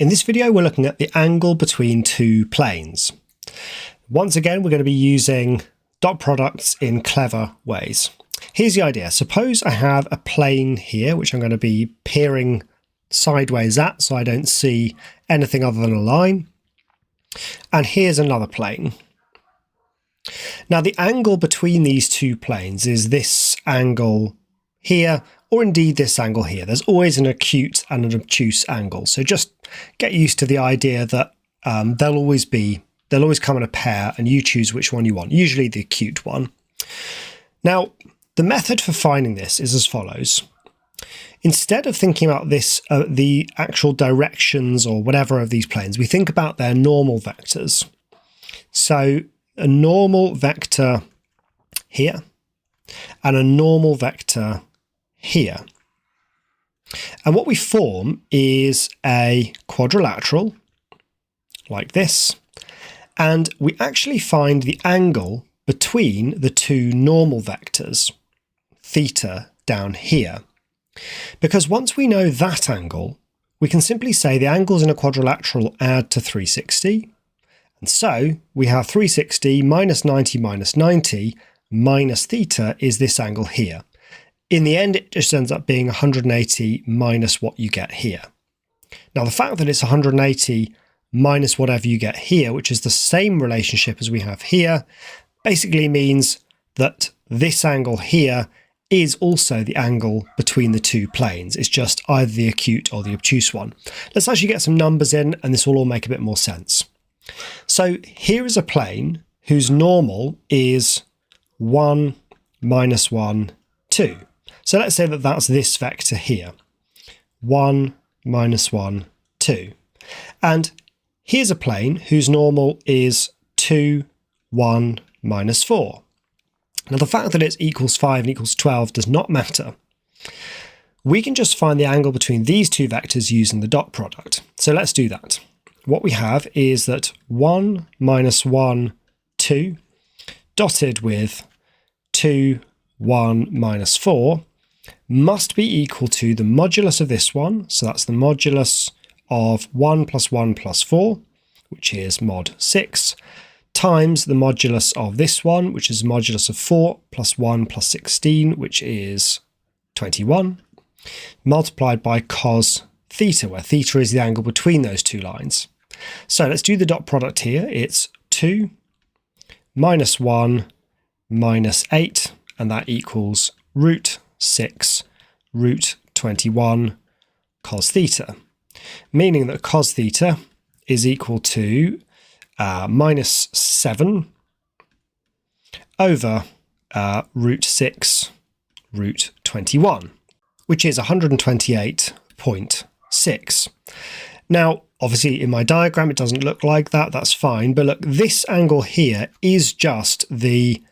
In this video, we're looking at the angle between two planes. Once again, we're going to be using dot products in clever ways. Here's the idea. Suppose I have a plane here, which I'm going to be peering sideways at, so I don't see anything other than a line. And here's another plane. Now, the angle between these two planes is this angle here, or indeed this angle here. There's always an acute and an obtuse angle. So just get used to the idea that they'll always come in a pair, and you choose which one you want, usually the acute one. Now, the method for finding this is as follows. Instead of thinking about this, the actual directions or whatever of these planes, we think about their normal vectors. So a normal vector here and a normal vector here. And what we form is a quadrilateral like this, and we actually find the angle between the two normal vectors, theta, down here. Because once we know that angle, we can simply say the angles in a quadrilateral add to 360. And so we have 360 minus 90 minus 90 minus theta is this angle here. In the end, it just ends up being 180 minus what you get here. Now, the fact that it's 180 minus whatever you get here, which is the same relationship as we have here, basically means that this angle here is also the angle between the two planes. It's just either the acute or the obtuse one. Let's actually get some numbers in, and this will all make a bit more sense. So here is a plane whose normal is 1, minus 1, 2. So let's say that that's this vector here, 1, minus 1, 2. And here's a plane whose normal is 2, 1, minus 4. Now, the fact that it's equals 5 and equals 12 does not matter. We can just find the angle between these two vectors using the dot product. So let's do that. What we have is that 1, minus 1, 2, dotted with 2, 1, minus 4, must be equal to the modulus of this one. So that's the modulus of 1 plus 1 plus 4, which is mod 6, times the modulus of this one, which is modulus of 4 plus 1 plus 16, which is 21, multiplied by cos theta, where theta is the angle between those two lines. So let's do the dot product here. It's 2 minus 1 minus 8, and that equals root 6 root 21 cos theta, meaning that cos theta is equal to minus 7 over root 6 root 21, which is 128.6. Now, obviously in my diagram it doesn't look like that, that's fine, but look, this angle here is just the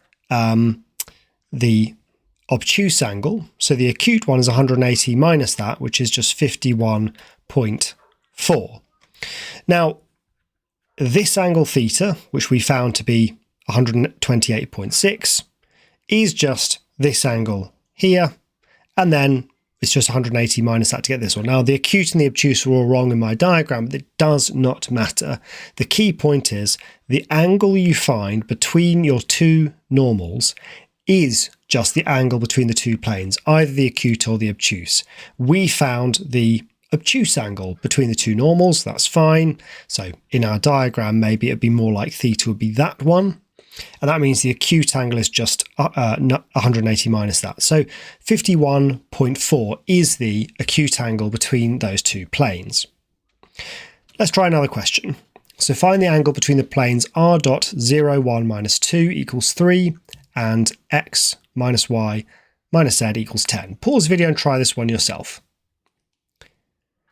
obtuse angle. So the acute one is 180 minus that, which is just 51.4. Now, this angle theta, which we found to be 128.6, is just this angle here, and then it's just 180 minus that to get this one. Now, the acute and the obtuse are all wrong in my diagram, but it does not matter. The key point is the angle you find between your two normals is just the angle between the two planes, either the acute or the obtuse. We found the obtuse angle between the two normals, that's fine. So in our diagram, maybe it'd be more like theta would be that one. And that means the acute angle is just 180 minus that. So 51.4 is the acute angle between those two planes. Let's try another question. So find the angle between the planes r dot 0, 1 minus 2 equals 3 and x minus y minus z equals 10. Pause the video and try this one yourself.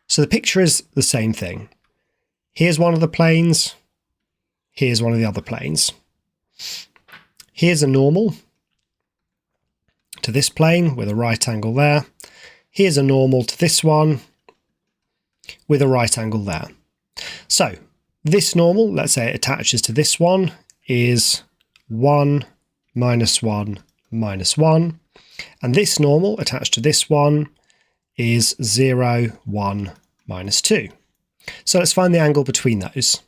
So the picture is the same thing. Here's one of the planes. Here's one of the other planes. Here's a normal to this plane with a right angle there. Here's a normal to this one with a right angle there. So this normal, let's say it attaches to this one, is 1 minus 1 minus 1. And this normal attached to this one is 0, 1, minus 2. So let's find the angle between those.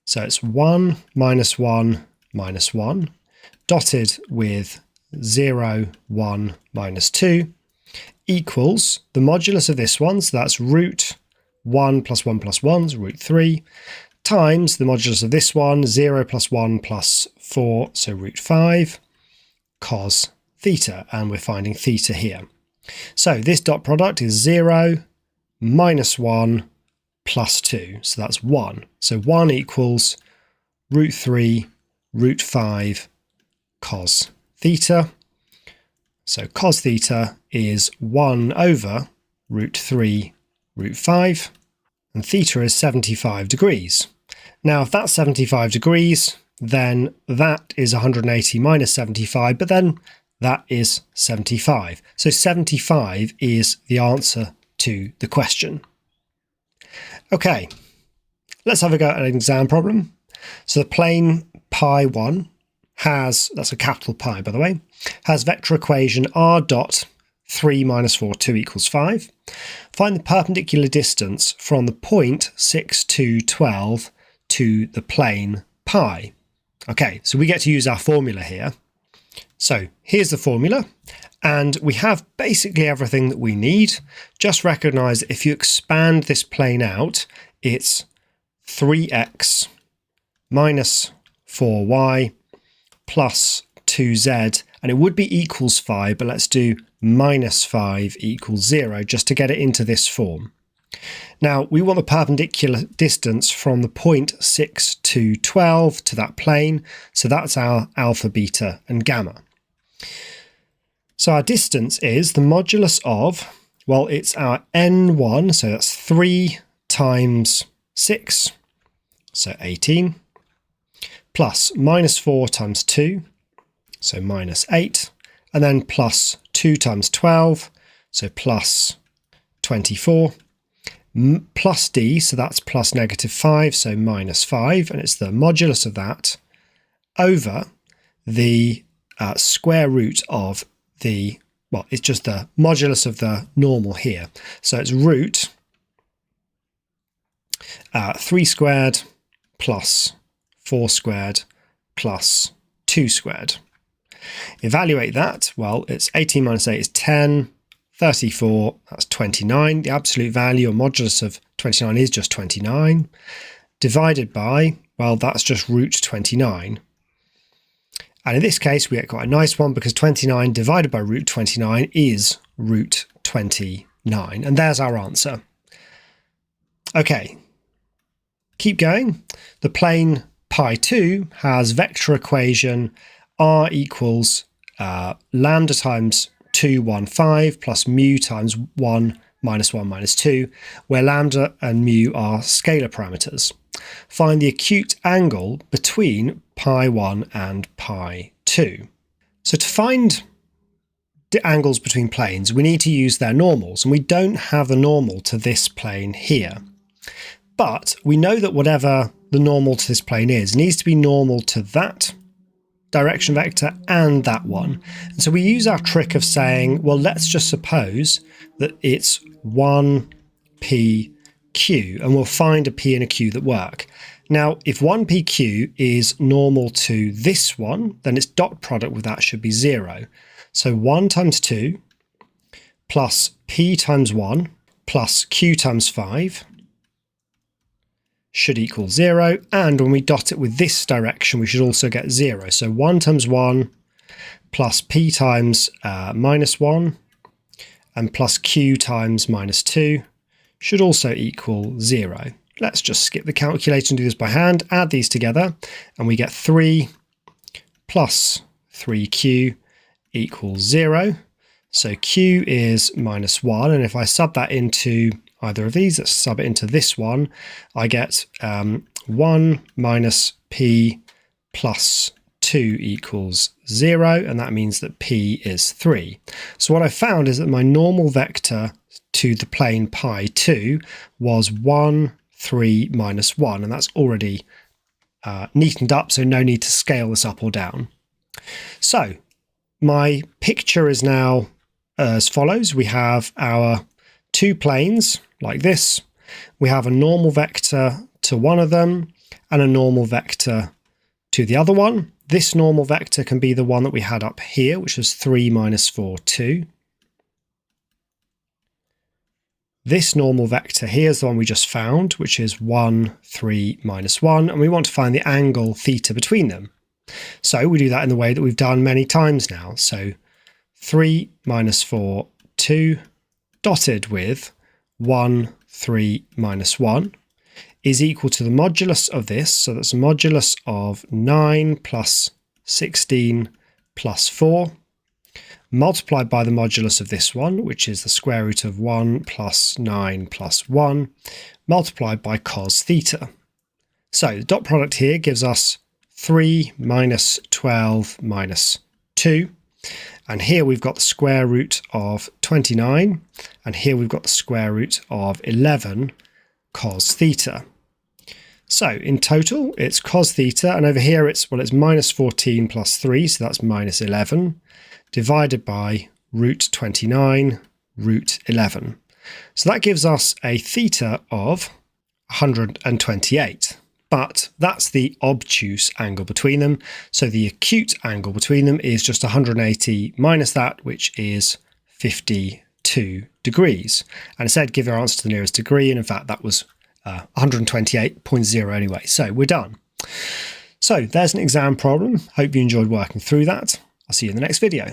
So it's 1, minus 1, minus 1, dotted with 0, 1, minus 2, equals the modulus of this one, so that's root 1 plus 1 plus 1 is root 3, times the modulus of this one, 0 plus 1 plus 4, so root 5, cos theta, and we're finding theta here. So this dot product is 0, minus 1, plus 2, so that's 1. So 1 equals root 3, root 5, cos theta. So cos theta is 1 over root 3, root 5, and theta is 75 degrees. Now, if that's 75 degrees, then that is 180 minus 75, but then that is 75. So 75 is the answer to the question. Okay, let's have a go at an exam problem. So the plane pi 1 has, that's a capital pi by the way, has vector equation r dot 3 minus 4, 2 equals 5. Find the perpendicular distance from the point 6, 2, 12 to the plane pi. Okay, so we get to use our formula here. So here's the formula, and we have basically everything that we need. Just recognize that if you expand this plane out, it's 3x minus 4y plus 2z, and it would be equals 5, but let's do minus 5 equals 0 just to get it into this form. Now, we want the perpendicular distance from the point 6 to 12 to that plane, so that's our alpha, beta, and gamma. So our distance is the modulus of, well, it's our n1, so that's 3 times 6, so 18, plus minus 4 times 2, so minus 8, and then plus 2 times 12, so plus 24, plus d, so that's plus negative 5, so minus 5, and it's the modulus of that over the square root of the, well, it's just the modulus of the normal here. So it's root 3 squared plus 4 squared plus 2 squared. Evaluate that. Well, it's 18 minus 8 is 10, 34, that's 29. The absolute value or modulus of 29 is just 29. Divided by, well, that's just root 29. And in this case, we get quite a nice one because 29 divided by root 29 is root 29. And there's our answer. Okay, keep going. The plane pi 2 has vector equation r equals lambda times 2, 1, 5 plus mu times 1 minus 2, where lambda and mu are scalar parameters. Find the acute angle between pi 1 and pi 2. So to find the angles between planes, we need to use their normals, and we don't have a normal to this plane here. But we know that whatever the normal to this plane is, needs to be normal to that direction vector and that one. And so we use our trick of saying, well, let's just suppose that it's 1pq, and we'll find a p and a q that work. Now, if 1pq is normal to this one, then its dot product with that should be 0. So 1 times 2 plus p times 1 plus q times 5 should equal 0, and when we dot it with this direction, we should also get 0. So 1 times 1 plus p times minus 1 and plus q times minus 2 should also equal 0. Let's just skip the calculator and do this by hand, add these together, and we get 3 plus 3q equals 0. So q is minus 1, and if I sub that into either of these, let's sub it into this one, I get 1 minus p plus 2 equals 0, and that means that p is 3. So what I found is that my normal vector to the plane pi 2 was 1, 3, minus 1, and that's already neatened up, so no need to scale this up or down. So my picture is now as follows. We have our two planes like this. we have a normal vector to one of them and a normal vector to the other one. This normal vector can be the one that we had up here, which was 3 minus 4, 2. This normal vector here is the one we just found, which is 1, 3, minus 1, and we want to find the angle theta between them. So we do that in the way that we've done many times now. So 3 minus 4, 2, dotted with 1, 3, minus 1, is equal to the modulus of this. So that's a modulus of 9 plus 16 plus 4, multiplied by the modulus of this one, which is the square root of 1 plus 9 plus 1, multiplied by cos theta. So the dot product here gives us 3 minus 12 minus 2. And here we've got the square root of 29. And here we've got the square root of 11 cos theta. So in total, it's cos theta. And over here, it's minus 14 plus 3. So that's minus 11. Divided by root 29, root 11. So that gives us a theta of 128. But that's the obtuse angle between them. So the acute angle between them is just 180 minus that, which is 52 degrees. And it said give your answer to the nearest degree. And in fact, that was 128.0 anyway. So we're done. So there's an exam problem. Hope you enjoyed working through that. I'll see you in the next video.